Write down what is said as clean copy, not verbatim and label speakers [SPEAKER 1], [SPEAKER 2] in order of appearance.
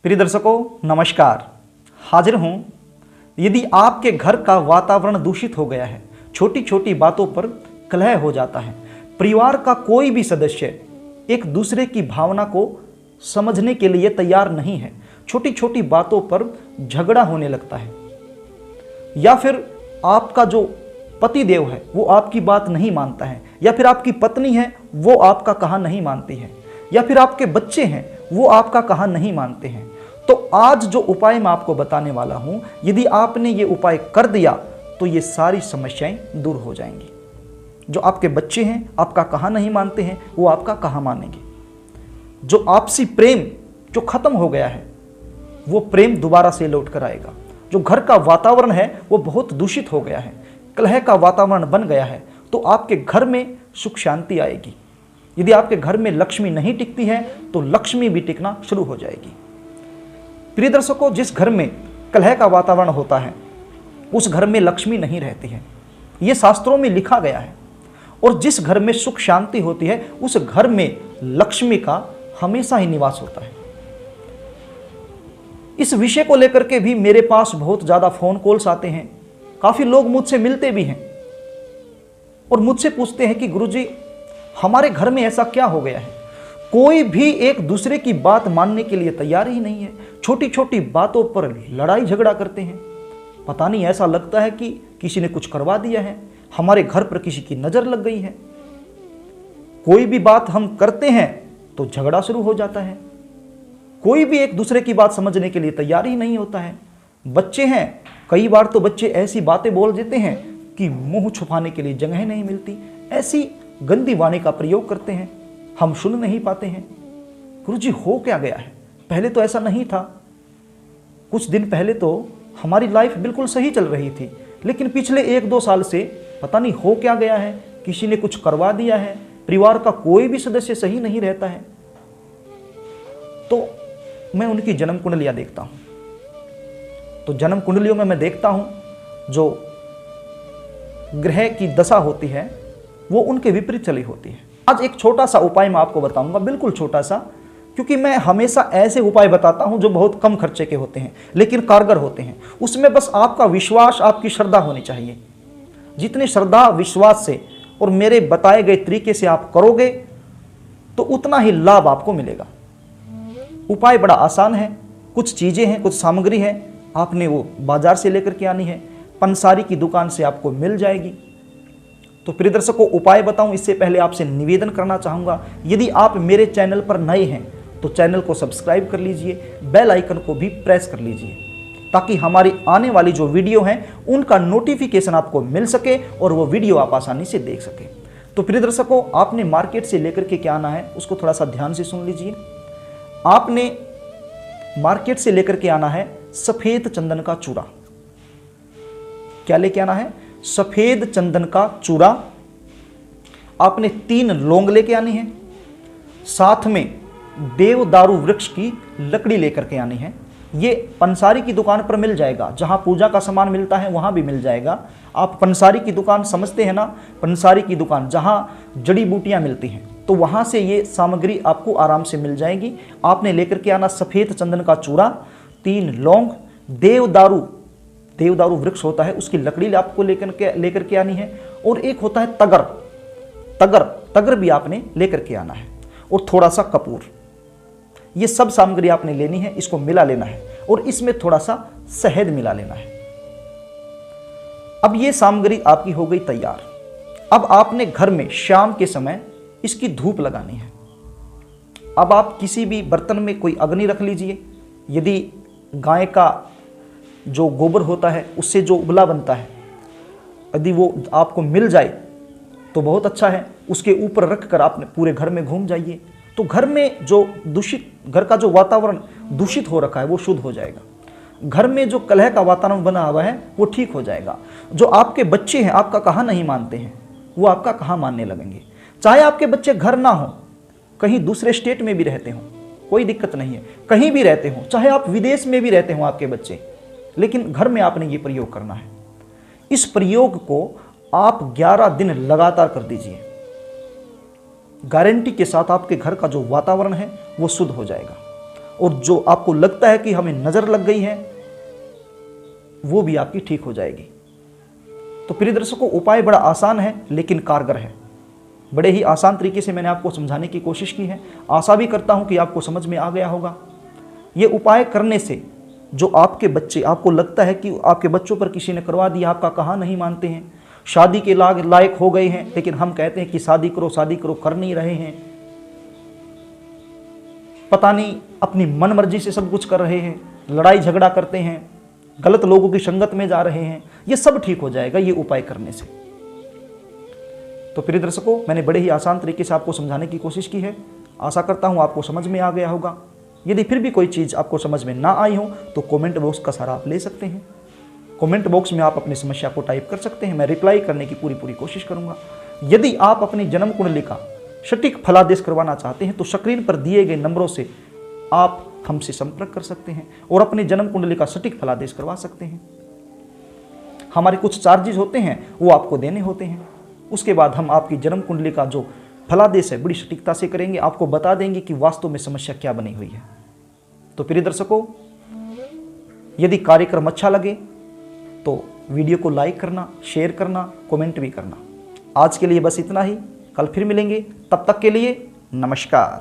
[SPEAKER 1] प्रिय दर्शकों नमस्कार। हाजिर हूँ। यदि आपके घर का वातावरण दूषित हो गया है, छोटी छोटी बातों पर कलह हो जाता है, परिवार का कोई भी सदस्य एक दूसरे की भावना को समझने के लिए तैयार नहीं है, छोटी छोटी बातों पर झगड़ा होने लगता है, या फिर आपका जो पति देव है वो आपकी बात नहीं मानता है, या फिर आपकी पत्नी है वो आपका कहा नहीं मानती है, या फिर आपके बच्चे हैं वो आपका कहा नहीं मानते हैं, तो आज जो उपाय मैं आपको बताने वाला हूं, यदि आपने ये उपाय कर दिया तो ये सारी समस्याएं दूर हो जाएंगी। जो आपके बच्चे हैं आपका कहा नहीं मानते हैं वो आपका कहा मानेंगे। जो आपसी प्रेम जो खत्म हो गया है वो प्रेम दोबारा से लौट कर आएगा। जो घर का वातावरण है वो बहुत दूषित हो गया है, कलह का वातावरण बन गया है, तो आपके घर में सुख शांति आएगी। यदि आपके घर में लक्ष्मी नहीं टिकती है तो लक्ष्मी भी टिकना शुरू हो जाएगी। प्रिय दर्शकों, जिस घर में कलह का वातावरण होता है उस घर में लक्ष्मी नहीं रहती है, ये शास्त्रों में लिखा गया है। और जिस घर में सुख शांति होती है उस घर में लक्ष्मी का हमेशा ही निवास होता है। इस विषय को लेकर के भी मेरे पास बहुत ज्यादा फोन कॉल्स आते हैं, काफी लोग मुझसे मिलते भी हैं और मुझसे पूछते हैं कि गुरुजी हमारे घर में ऐसा क्या हो गया है, कोई भी एक दूसरे की बात मानने के लिए तैयार ही नहीं है, छोटी छोटी बातों पर लड़ाई झगड़ा करते हैं। पता नहीं, ऐसा लगता है कि किसी ने कुछ करवा दिया है, हमारे घर पर किसी की नजर लग गई है। कोई भी बात हम करते हैं तो झगड़ा शुरू हो जाता है। कोई भी एक दूसरे की बात समझने के लिए तैयार ही नहीं होता है। बच्चे हैं, कई बार तो बच्चे ऐसी बातें बोल देते हैं कि मुंह छुपाने के लिए जगह नहीं मिलती, ऐसी गंदी वाणी का प्रयोग करते हैं, हम सुन नहीं पाते हैं। गुरुजी हो क्या गया है, पहले तो ऐसा नहीं था। कुछ दिन पहले तो हमारी लाइफ बिल्कुल सही चल रही थी, लेकिन पिछले 1-2 साल से पता नहीं हो क्या गया है, किसी ने कुछ करवा दिया है, परिवार का कोई भी सदस्य सही नहीं रहता है। तो मैं उनकी जन्म कुंडलियां देखता हूं, तो जन्म कुंडलियों में मैं देखता हूं जो ग्रह की दशा होती है वो उनके विपरीत चली होती है। आज एक छोटा सा उपाय मैं आपको बताऊंगा, बिल्कुल छोटा सा, क्योंकि मैं हमेशा ऐसे उपाय बताता हूं जो बहुत कम खर्चे के होते हैं लेकिन कारगर होते हैं। उसमें बस आपका विश्वास, आपकी श्रद्धा होनी चाहिए। जितनी श्रद्धा विश्वास से और मेरे बताए गए तरीके से आप करोगे तो उतना ही लाभ आपको मिलेगा। उपाय बड़ा आसान है, कुछ चीजें हैं, कुछ सामग्री है, आपने वो बाजार से लेकर के आनी है, पंसारी की दुकान से आपको मिल जाएगी। तो प्रिय दर्शकों, उपाय बताऊं इससे पहले आपसे निवेदन करना चाहूंगा, यदि आप मेरे चैनल पर नए हैं तो चैनल को सब्सक्राइब कर लीजिए, बेल आइकन को भी प्रेस कर लीजिए, ताकि हमारी आने वाली जो वीडियो हैं उनका नोटिफिकेशन आपको मिल सके और वो वीडियो आप आसानी से देख सके। तो प्रिय दर्शकों, आपने मार्केट से लेकर के क्या आना है उसको थोड़ा सा ध्यान से सुन लीजिए। आपने मार्केट से लेकर के आना है सफेद चंदन का चूड़ा। क्या लेके आना है? सफेद चंदन का चूड़ा। आपने 3 लौंग लेके आनी है, साथ में देवदारू वृक्ष की लकड़ी लेकर के आनी है। ये पंसारी की दुकान पर मिल जाएगा, जहां पूजा का सामान मिलता है वहां भी मिल जाएगा। आप पंसारी की दुकान समझते हैं ना, पंसारी की दुकान जहां जड़ी बूटियां मिलती हैं, तो वहां से ये सामग्री आपको आराम से मिल जाएगी। आपने लेकर के आना सफेद चंदन का चूड़ा, 3 लौंग, देवदारू वृक्ष होता है उसकी लकड़ी आपको लेकर के आनी है, और एक होता है तगर भी आपने लेकर के आना है, और थोड़ा सा कपूर। ये सब सामग्री आपने लेनी है, इसको मिला लेना है और इसमें थोड़ा सा शहद मिला लेना है। अब ये सामग्री आपकी हो गई तैयार। अब आपने घर में शाम के समय इसकी धूप लगानी है। अब आप किसी भी बर्तन में कोई अग्नि रख लीजिए। यदि गाय का जो गोबर होता है उससे जो उबला बनता है, यदि वो आपको मिल जाए तो बहुत अच्छा है। उसके ऊपर रखकर आप पूरे घर में घूम जाइए, तो घर में जो घर का जो वातावरण दूषित हो रखा है वो शुद्ध हो जाएगा। घर में जो कलह का वातावरण बना हुआ है वो ठीक हो जाएगा। जो आपके बच्चे हैं आपका कहा नहीं मानते हैं वो आपका कहा मानने लगेंगे। चाहे आपके बच्चे घर ना हो, कहीं दूसरे स्टेट में भी रहते हो, कोई दिक्कत नहीं है, कहीं भी रहते हो, चाहे आप विदेश में भी रहते हो आपके बच्चे, लेकिन घर में आपने ये प्रयोग करना है। इस प्रयोग को आप 11 दिन लगातार कर दीजिए। गारंटी के साथ आपके घर का जो वातावरण है वो शुद्ध हो जाएगा और जो आपको लगता है कि हमें नज़र लग गई है वो भी आपकी ठीक हो जाएगी। तो प्रिय दर्शकों, उपाय बड़ा आसान है लेकिन कारगर है। बड़े ही आसान तरीके से मैंने आपको समझाने की कोशिश की है। आशा भी करता हूं कि आपको समझ में आ गया होगा। ये उपाय करने से जो आपके बच्चे, आपको लगता है कि आपके बच्चों पर किसी ने करवा दिया, आपका कहा नहीं मानते हैं, शादी के लायक हो गए हैं, लेकिन हम कहते हैं कि शादी करो, कर नहीं रहे हैं, पता नहीं अपनी मन मर्जी से सब कुछ कर रहे हैं, लड़ाई झगड़ा करते हैं, गलत लोगों की संगत में जा रहे हैं, ये सब ठीक हो जाएगा ये उपाय करने से। तो प्रिय दर्शकों, मैंने बड़े ही आसान तरीके से आपको समझाने की कोशिश की है। आशा करता हूँ आपको समझ में आ गया होगा। यदि फिर भी कोई चीज़ आपको समझ में ना आई हो तो कमेंट बॉक्स का सहारा आप ले सकते हैं। कमेंट बॉक्स में आप अपनी समस्या को टाइप कर सकते हैं, मैं रिप्लाई करने की पूरी कोशिश करूँगा। यदि आप अपनी जन्म कुंडली का सटीक फलादेश करवाना चाहते हैं तो स्क्रीन पर दिए गए नंबरों से आप हमसे संपर्क कर सकते हैं और अपनी जन्म कुंडली का सटीक फलादेश करवा सकते हैं। हमारे कुछ चार्जेस होते हैं वो आपको देने होते हैं। उसके बाद हम आपकी जन्म कुंडली का जो फलादेश है बड़ी सटीकता से करेंगे, आपको बता देंगे कि वास्तव में समस्या क्या बनी हुई है। तो प्रिय दर्शकों, यदि कार्यक्रम अच्छा लगे तो वीडियो को लाइक करना, शेयर करना, कमेंट भी करना। आज के लिए बस इतना ही, कल फिर मिलेंगे, तब तक के लिए नमस्कार।